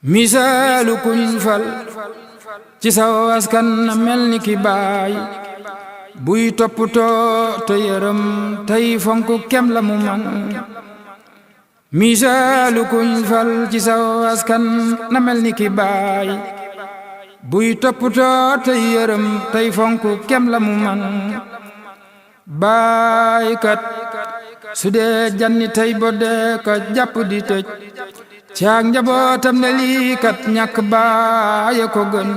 misaalu kuñ fal ci saw askan na mel ni ki baay buy toppatoo te yërëm tey fonk kem la mu man misaalu kuñ fal ci saw askan na mel ni ki baay buy toppatoo te yërëm tey fonk kem la mu man baay kat su dee janni tey bodde ka jàpp di tëj caag njabootam ne lii kat ñàkk baay ko gën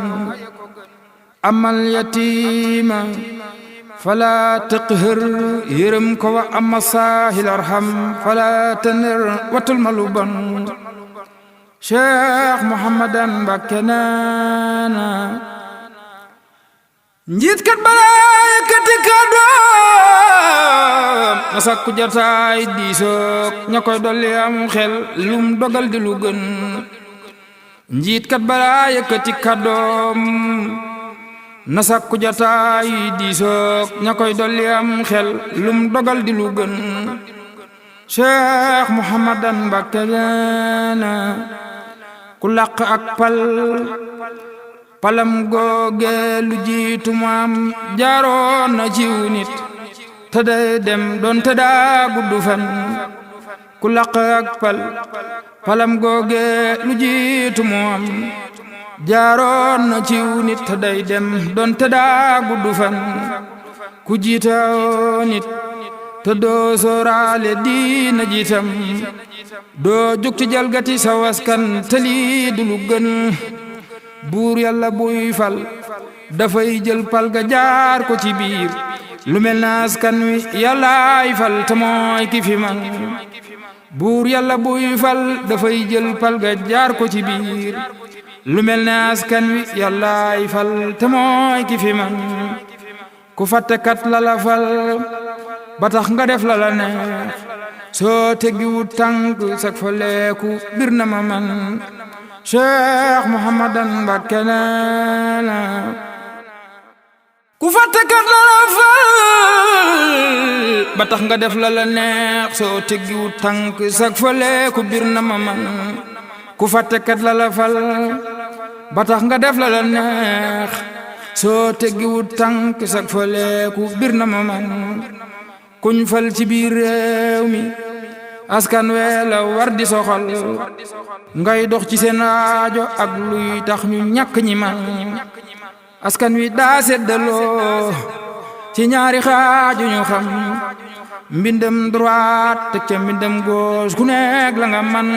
amal yatiima fala taqhir yërëm ko wa amma saahil arham fala tanir watul ma lu bon Cheikh Mouhamadan Mbacké neena njiit kat balaa yëkkati kàddoom na sakku jataay diisoog ña koy dolli am xel lum dogal di lu gën njiit kat balaa yëkkati kàddoom na sakku jataay diisoog ña koy dolli am xel lum dogal di lu gën Cheikh Mouhamadan Mbacké neena ku làq ak palam googe lu jiitu maam jaaroon na ciw nit te day dem doon te daa guddu fan ku làq ak palam googe lu jiitu maam jaaroon na ciw nit te day dem doon te daa guddu fan ku jiitoo nit te doo sooraale diina jiitam doo jug ci jalgati sa waskan te lii du lu gën buur yàlla buy fal dafay jël pal ga jaar ko ci biir lu mel na askan wi yàllaay fal te mooy ki fi man buur yàlla buy fal dafay jël pal ga jaar ko ci biir lu mel na askan wi yàllaay fal te mooy ki fi man ku fàttekat la la fal ba tax nga def la la neex soo teggiwut tànk sak fa leeku bir na ma man Cheikh Mouhamadan Mbacké neena ku fàttekat la la fal ba tax nga def la la neex soo teggiwut tànk sak fa leeku bir na ma man ku fàttekat la la fal ba tax nga def la la neex soo teggiwut tànk sak fa leeku bir na ma man kuñ fal ci biir réew mi askan wee la war di soxal ngay dox ci seen aajo ak luy tax ñu ñàkk ñi man askan wi daa seddaloo ci ñaari xaaju ñu xam mbindam droite teg ca mbindam gauche ku nekk la nga man